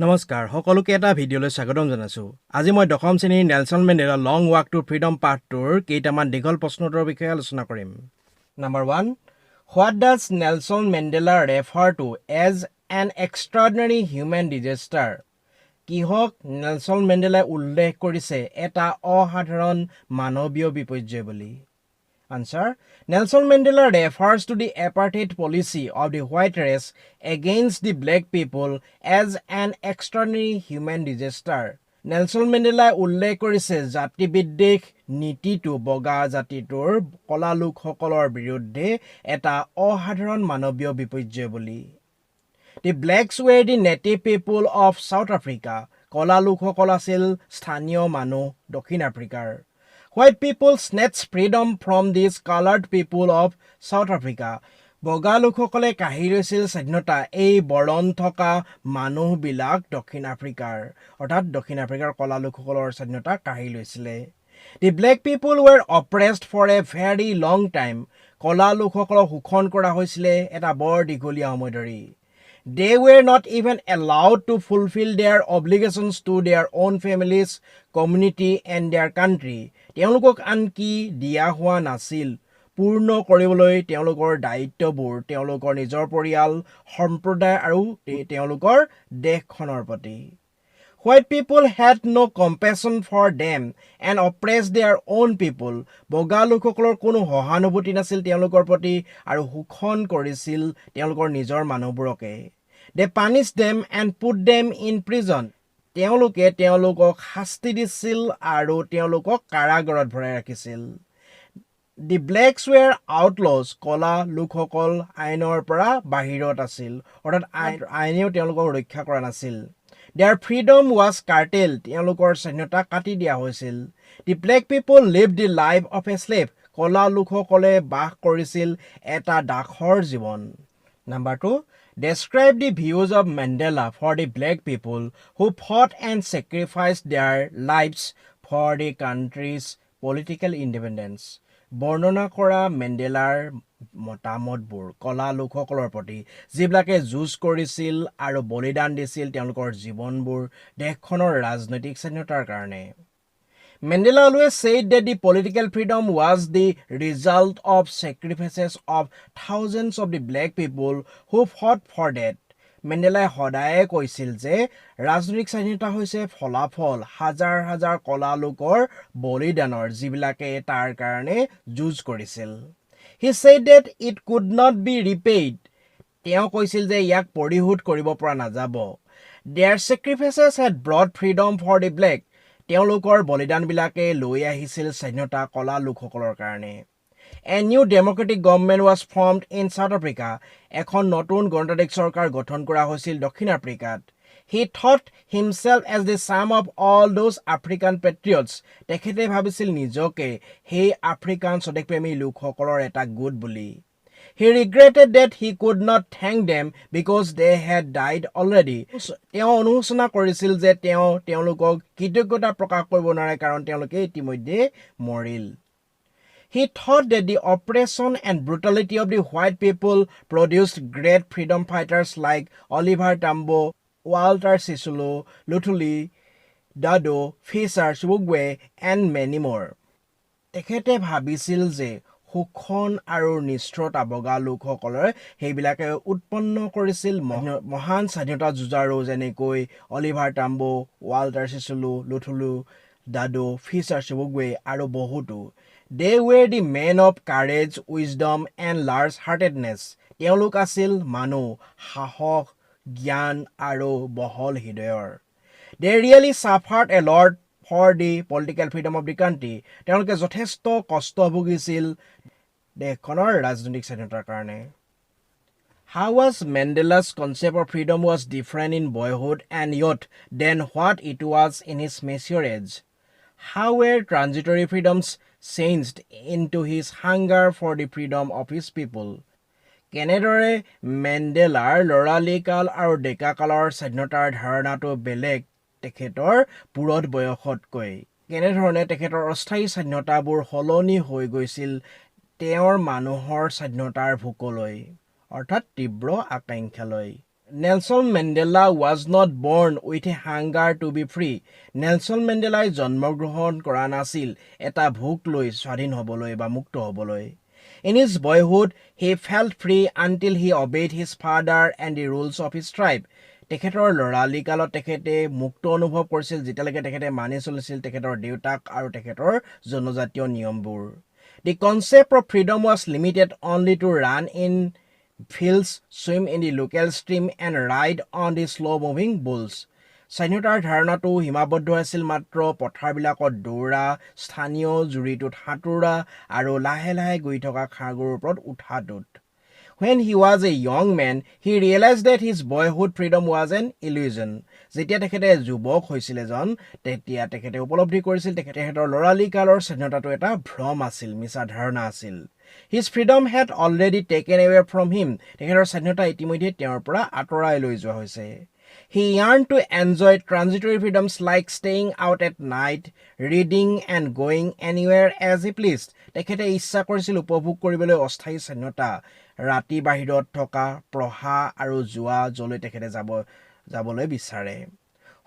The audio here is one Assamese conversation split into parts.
নমস্কাৰ সকলোকে এটা ভিডিঅ'লৈ স্বাগতম জনাইছো। আজি মই দশম শ্ৰেণীৰ Nelson Mandela Long Walk to Freedom পাঠটোৰ কেইটামান দীঘল প্ৰশ্নোত্তৰৰ বিষয়ে আলোচনা কৰিম। Number 1, what does Nelson Mandela refer to as an extraordinary human disaster? কিহক নেলছন মেণ্ডেলাই উল্লেখ কৰিছে এটা অসাধাৰণ মানৱীয় বিপৰ্যয় বুলি? Answer. Nelson Mandela refers to the apartheid policy of the white race against the black people as an extraordinary human disaster. Nelson Mandela উল্লেখ কৰিছে জাতিবিদ্বেষ নীতিটো বগা জাতিটোৰ কলা লোকসকলৰ বিৰুদ্ধে এটা অসাধাৰণ মানৱীয় বিপৰ্যয় বুলি। The blacks were the native people of South Africa. কলা লোকসকল আছিল স্থানীয় মানুহ দক্ষিণ আফ্ৰিকাৰ। White people snatched freedom from these colored people of South Africa. বগা লোকসকলে কাঢ়ি লৈছিল স্বাধীনতা এই বৰণ থকা মানুহবিলাক দক্ষিণ আফ্ৰিকাৰ, অৰ্থাৎ দক্ষিণ আফ্ৰিকাৰ কলা লোকসকলৰ স্বাধীনতা কাঢ়ি লৈছিলে। The black people were oppressed for a very long time. কলা লোকসকলক শোষণ কৰা হৈছিলে এটা বৰ দীঘলীয়া সময় ধৰি। They were not even allowed to fulfill their obligations to their own families, community and their country. তেওঁলোকক আনকি দিয়া হোৱা নাছিল পূৰ্ণ কৰিবলৈ তেওঁলোকৰ দায়িত্ববোৰ তেওঁলোকৰ নিজৰ পৰিয়াল, সম্প্ৰদায় আৰু তেওঁলোকৰ দেশখনৰ প্ৰতি। White people had no compassion for them and oppressed their own people. বগা লোকসকলৰ কোনো সহানুভূতি নাছিল তেওঁলোকৰ প্ৰতি আৰু শোষণ কৰিছিল তেওঁলোকৰ নিজৰ মানুহবোৰকে। They punished them and put them in prison. তেওঁলোকে তেওঁলোকক শাস্তি দিছিল আৰু তেওঁলোকক কাৰাগাৰত ভৰাই ৰাখিছিল। The blacks were outlaws. কলা লোকসকল আইনৰ পৰা বাহিৰত আছিল, অৰ্থাৎ আইনেও তেওঁলোকক ৰক্ষা কৰা নাছিল। Their freedom was curtailed. তেওঁলোকৰ স্বাধীনতা কাটি দিয়া হৈছিল। The black people lived the life of a slave. কলা লোকসকলে বাস কৰিছিল এটা দাসৰ জীৱন। Number 2, describe the views of Mandela for the black people who fought and sacrificed their lives for the country's political independence. বৰ্ণনা কৰা মেণ্ডেলাৰ মতামতবোৰ কলা লোকসকলৰ প্ৰতি যিবিলাকে যুঁজ কৰিছিল আৰু বলিদান দিছিল তেওঁলোকৰ জীৱনবোৰ দেশখনৰ ৰাজনৈতিক স্বাধীনতাৰ কাৰণে। Mandela always said that the political freedom was the result of sacrifices of thousands of the black people who fought for that. মেণ্ডেলাই সদায়ে কৈছিল যে ৰাজনৈতিক স্বাধীনতা হৈছে ফলাফল হাজাৰ হাজাৰ কলা লোকৰ বলিদানৰ যিবিলাকে তাৰ কাৰণে যুঁজ কৰিছিল। He said that it could not be repaid. তেওঁ কৈছিল যে ইয়াক পৰিশোধ কৰিব পৰা নাযাব। Their sacrifices had brought freedom for the black. তেওঁলোকৰ বলিদানবিলাকে লৈ আহিছিল স্বাধীনতা কলা লোকসকলৰ কাৰণে। A new democratic government was formed in South Africa. এখন নতুন গণতান্ত্ৰিক চৰকাৰ গঠন কৰা হৈছিল দক্ষিণ আফ্ৰিকাত। He thought himself as the sum of all those African patriots. তেখেতে ভাবিছিল নিজকে সেই আফ্ৰিকান স্বদেশপ্ৰেমী লোকসকলৰ এটা গোট বুলি। He regretted that he could not thank them because they had died already. তেওঁ অনুশোচনা কৰিছিল যে তেওঁলোকক কৃতজ্ঞতা প্ৰকাশ কৰিব নোৱাৰে কাৰণ তেওঁলোকে ইতিমধ্যে মৰিল। He thought that the oppression and brutality of the white people produced great freedom fighters like Oliver Tambo, Walter Sisulu, Luthuli, Dado, Fisher Chibugwe, and many more. তেখেতে ভাবিছিল যে শোষণ আৰু নিষ্ঠুৰতা বগা লোকসকলে সেইবিলাকে উৎপন্ন কৰিছিল মহান স্বাধীনতা যুঁজাৰু যেনেকৈ অলিভাৰ টাম্বো, ৱাল্টাৰ চিচুলু, লুথুলু, দাদো, ফিচাৰ চিবুগুৱে আৰু বহুতো। They were the men of courage, wisdom, and large-heartedness. তেওঁলোক আছিল মানুহ, সাহস, জ্ঞান আৰু বহল হৃদয়ৰ। They really suffered a lot for the political freedom of the country. তেওঁলোকে যথেষ্ট কষ্ট ভুগিছিল দেশখনৰ ৰাজনৈতিক স্বাধীনতাৰ কাৰণে। How was Mandela's concept of freedom was different in boyhood and youth than what it was in his mature age? How were transitory freedoms changed into his hunger for the freedom of his people? কেনেদৰে মেণ্ডেলাৰ ল'ৰালিকাল আৰু ডেকাকালৰ স্বাধীনতাৰ ধাৰণাটো বেলেগ তেখেতৰ পুৰঠ বয়সতকৈ? কেনেধৰণে তেখেতৰ অস্থায়ী স্বাধীনতাবোৰ সলনি হৈ গৈছিল তেওঁৰ মানুহৰ স্বাধীনতাৰ ভোকলৈ, অৰ্থাৎ তীব্ৰ আকাংক্ষালৈ? Nelson Mandela was not born with a hunger to be free. Nelson Mandela জন্মগ্ৰহণ কৰা নাছিল এটা ভোক লৈ স্বাধীন হ'বলৈ বা মুক্ত হ'বলৈ। In his boyhood, he felt free until he obeyed his father and the rules of his tribe. তেখেতৰ ল'ৰালি কালত তেখেতে মুক্ত অনুভৱ কৰিছিল যেতিয়ালৈকে তেখেতে মানি চলিছিল তেখেতৰ দেউতাক আৰু তেখেতৰ জনজাতীয় নিয়মবোৰ। The concept of freedom was limited only to run in fields, swim in the local stream and ride on the slow-moving bulls. স্বাধীনতাৰ ধাৰণাটো সীমাবদ্ধ আছিল মাত্ৰ পথাৰবিলাকত দৌৰা, স্থানীয় জুৰিটোত সাঁতোৰা আৰু লাহে লাহে গৈ থকা খাৰগুৰ ওপৰত উঠাটোত। When he was a young man, he realized that his boyhood freedom was an illusion. যেতিয়া তেখেতে যুৱক হৈছিল তেতিয়া তেখেতে উপলব্ধি কৰিছিল তেখেতৰ ল'ৰালি কালৰ স্বাধীনতাটো এটা ভ্ৰম আছিল, মিছা ধাৰণা আছিল। His freedom had already taken away from him. তেখেতৰ স্বাধীনতা ইতিমধ্যে তেওঁৰ পৰা আঁতৰাই লৈ যোৱা হৈছে। He yearned to enjoy transitory freedoms like staying out at night, reading and going anywhere as he pleased. তেখেতে ইচ্ছা কৰিছিল উপভোগ কৰিবলৈ অস্থায়ী স্বাধীনতা, ৰাতি বাহিৰত থকা, পঢ়া আৰু যোৱা যলৈ তেখেতে যাবলৈ বিচাৰে।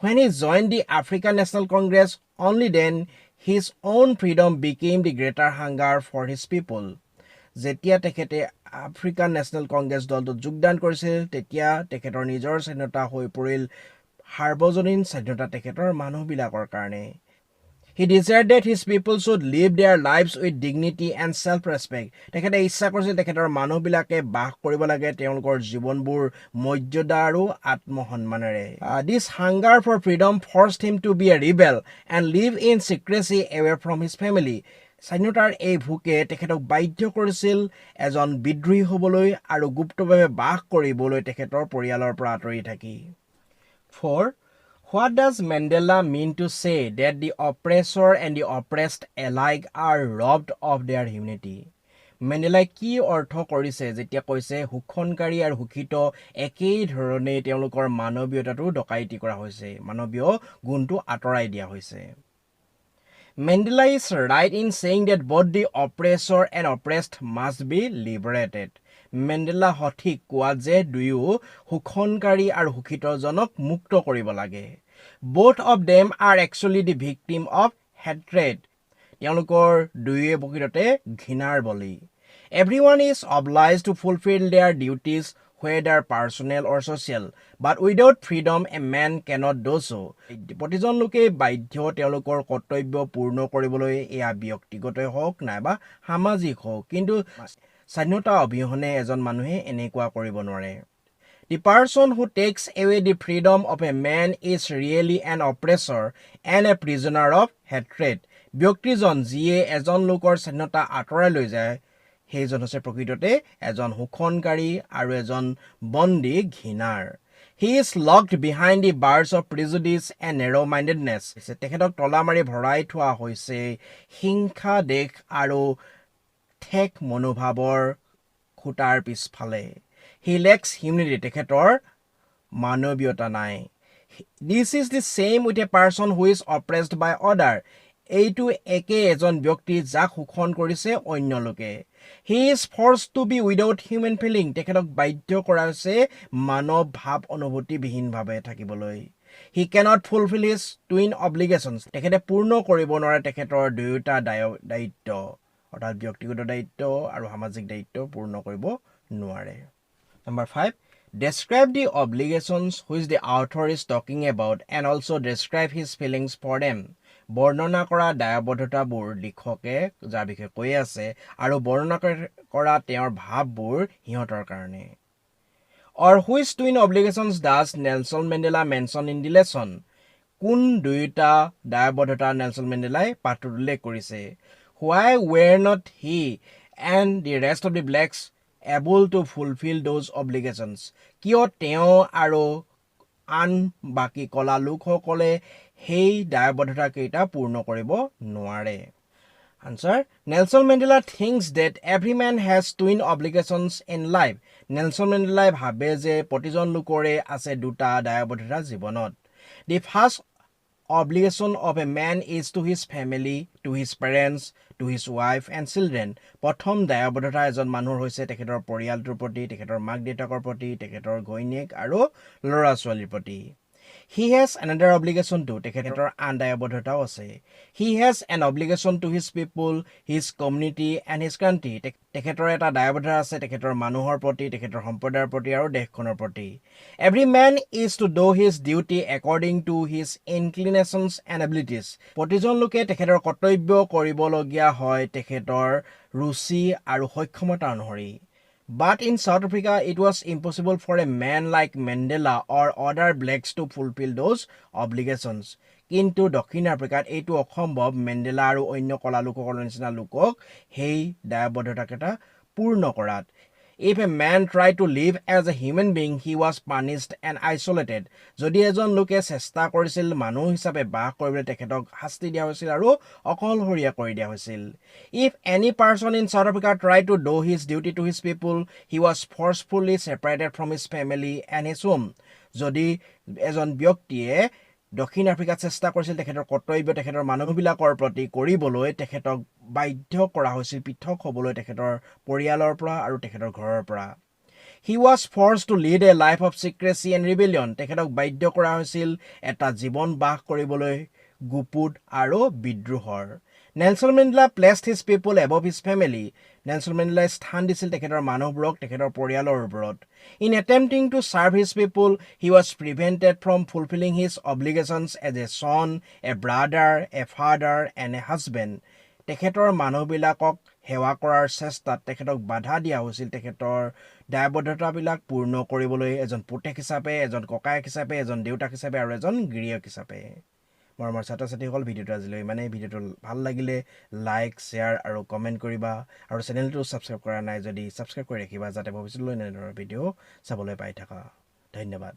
When he joined the African National Congress, only then his own freedom became the greater hunger for his people. যেতিয়া তেখেতে আফ্ৰিকান নেশ্যনেল কংগ্ৰেছ দলটোত যোগদান কৰিছিল তেতিয়া তেখেতৰ নিজৰ স্বাধীনতা হৈ পৰিল সাৰ্বজনীন স্বাধীনতা তেখেতৰ মানুহবিলাকৰ কাৰণে। He desired that his people should live their lives with dignity and self-respect. তেখেতে ইচ্ছা কৰিছিল তেখেতৰ মানুহবিলাকে বাস কৰিব লাগে তেওঁলোকৰ জীৱনবোৰ মৰ্যাদা আৰু আত্মসন্মানেৰে। This hunger for freedom forced him to be a rebel and live in secrecy away from his family. স্বাধীনতাৰ এই ভোকে তেখেতক বাধ্য কৰিছিল এজন বিদ্ৰোহী হ'বলৈ আৰু গুপ্তভাৱে বাস কৰিবলৈ তেখেতৰ পৰিয়ালৰ পৰা আঁতৰি থাকি। 4. What does Mandela mean to say that the oppressor and the oppressed alike are robbed of their humanity? মেণ্ডেলাই কি অৰ্থ কৰিছে যেতিয়া কৈছে শোষণকাৰী আৰু শোষিত একেই ধৰণে তেওঁলোকৰ মানৱীয়তাটো ডকাইতি কৰা হৈছে, মানৱীয় গুণটো আঁতৰাই দিয়া হৈছে? Mandela is right in saying that both the oppressor and oppressed must be liberated. Mandela সঠিক কোৱাত যে দুয়ো শোষণকাৰী আৰু শোষিতজনক মুক্ত কৰিব লাগে। Both of them are actually the victim of hatred. তেওঁলোকৰ দুয়োৱে প্ৰকৃততে ঘৃণাৰ বলি। Everyone is obliged to fulfill their duties, whether personal or social, but without freedom a man cannot do so. প্ৰতিজন লোকে বাধ্য তেওঁলোকৰ কৰ্তব্য পূৰ্ণ কৰিবলৈ, এয়া ব্যক্তিগতই হওক নাইবা সামাজিক হওক, কিন্তু স্বাধীনতা অবিহনে এজন মানুহে এনেকুৱা কৰিব নোৱাৰে। The person who takes away the freedom of a man is really an oppressor and a prisoner of hatred. ব্যক্তিজন যিয়ে এজন লোকৰ স্বাধীনতা আঁতৰাই লৈ যায় সেইজন হৈছে প্ৰকৃততে এজন শোষণকাৰী আৰু এজন বন্দী ঘৃণাৰ। He is locked behind the bars of prejudice and narrow-mindedness. তেখেতক তলা মাৰি ভৰাই থোৱা হৈছে হিংসা দেশ আৰু ঠেক মনোভাৱৰ খুটাৰ পিছফালে। He lacks humanity. তেখেতৰ মানৱীয়তা নাই। This is the same with a person who is oppressed by other. এইটো একে এজন ব্যক্তি যাক শোষণ কৰিছে অন্য লোকে। He is forced to be without human feeling. তেখেতক বাধ্য কৰা হৈছে মানৱ ভাৱ অনুভূতিবিহীনভাৱে থাকিবলৈ। He cannot fulfill his twin obligations. তেখেতে পূৰ্ণ কৰিব নোৱাৰে তেখেতৰ দুয়োটা দায়িত্ব, অৰ্থাৎ ব্যক্তিগত দায়িত্ব আৰু সামাজিক দায়িত্ব পূৰ্ণ কৰিব নোৱাৰে। Number 5. Describe the obligations which the author is talking about and also describe his feelings for them. বৰ্ণনা কৰা দায়বদ্ধতাবোৰ লিখকে যাৰ বিষয়ে কৈ আছে আৰু বৰ্ণনা কৰা তেওঁৰ ভাৱবোৰ সিহঁতৰ কাৰণে। Or which twin obligations does Nelson Mandela mention in the lesson? কোন দুয়োটা দায়বদ্ধতা নেলছন মেণ্ডেলাই পাঠটোত উল্লেখ কৰিছে? Why were not he and the rest of the blacks able to fulfill those obligations? কিয় তেওঁ আৰু আন বাকী কলা লোকসকলে সেই দায়বদ্ধতা কেইটা পূৰ্ণ কৰিব নোৱাৰে? Answer. Nelson Mandela thinks that every man has twin obligations in life. Nelson Mandela ভাবে যে প্ৰতিজন লোকৰে আছে দুটা দায়বদ্ধতা জীৱনত। The first obligation of a man is to his family, to his parents, to his wife and children. প্ৰথম দায়বদ্ধতা এজন মানুহৰ হৈছে তেখেতৰ পৰিয়ালটোৰ প্ৰতি, তেখেতৰ মাক দেউতাকৰ প্ৰতি, তেখেতৰ ঘৈণীয়েক আৰু ল'ৰা ছোৱালীৰ প্ৰতি। He has another obligation to, তেখেতৰ আন দায়বদ্ধতাও আছে। He has an obligation to his people, his community and his country. তেখেতৰ এটা দায়বদ্ধতা আছে তেখেতৰ মানুহৰ প্ৰতি, তেখেতৰ সম্প্ৰদায়ৰ প্ৰতি আৰু দেশখনৰ প্ৰতি। Every man is to do his duty according to his inclinations and abilities. প্ৰতিজন লোকে তেখেতৰ কৰ্তব্য কৰিবলগীয়া হয় তেখেতৰ ৰুচি আৰু সক্ষমতা অনুসৰি। But in South Africa, it was impossible for a man like Mandela or other blacks to fulfill those obligations. কিন্তু দক্ষিণ আফ্ৰিকাত এইটো অসম্ভৱ মেণ্ডেলা আৰু অন্য কলা লোকসকলৰ নিচিনা লোকক সেই দায়বদ্ধতাকেইটা পূৰ্ণ কৰাত। If a man tried to live as a human being, he was punished and isolated. যদি এজন লোকে চেষ্টা কৰিছিল মানুহ হিচাপে বাস কৰিবলৈ তেখেতক শাস্তি দিয়া হৈছিল আৰু অকলশৰীয়া কৰি দিয়া হৈছিল। If any person in South Africa tried to do his duty to his people, he was forcefully separated from his family and his home. যদি এজন ব্যক্তিয়ে দক্ষিণ আফ্ৰিকাত চেষ্টা কৰিছিল তেখেতৰ কৰ্তব্য তেখেতৰ মানুহবিলাকৰ প্ৰতি কৰিবলৈ তেখেতক বাধ্য কৰা হৈছিল পৃথক হ'বলৈ তেখেতৰ পৰিয়ালৰ পৰা আৰু তেখেতৰ ঘৰৰ পৰা। He was forced to lead a life of secrecy and rebellion. তেখেতক বাধ্য কৰা হৈছিল এটা জীৱন বাস কৰিবলৈ গুপুত আৰু বিদ্ৰোহৰ। Nelson Mandela placed his people above his family. Nelson মেণ্ডেলাই স্থান দিছিল তেখেতৰ মানুহবোৰক তেখেতৰ পৰিয়ালৰ ওপৰত। In attempting to serve his people, he was prevented from fulfilling his obligations as a son, a brother, a father, and a husband. তেখেতৰ মানুহবিলাকক সেৱা কৰাৰ চেষ্টাত তেখেতক বাধা দিয়া হৈছিল তেখেতৰ দায়বদ্ধতাবিলাক পূৰ্ণ কৰিবলৈ এজন পুতেক হিচাপে, এজন ককায়েক হিচাপে, এজন দেউতাক হিচাপে আৰু এজন গিৰিয়েক হিচাপে। মৰমৰ ছাত্ৰ ছাত্ৰীসকল ভিডিঅ'টো আজিলৈ ইমানেই। ভিডিঅ'টো ভাল লাগিলে লাইক শ্বেয়াৰ আৰু কমেণ্ট কৰিবা আৰু চেনেলটো ছাবস্ক্ৰাইব কৰা নাই যদি ছাবস্ক্ৰাইব কৰি ৰাখিবা যাতে ভৱিষ্যতলৈ এনেধৰণৰ ভিডিঅ' চাবলৈ পাই থাকা। ধন্যবাদ।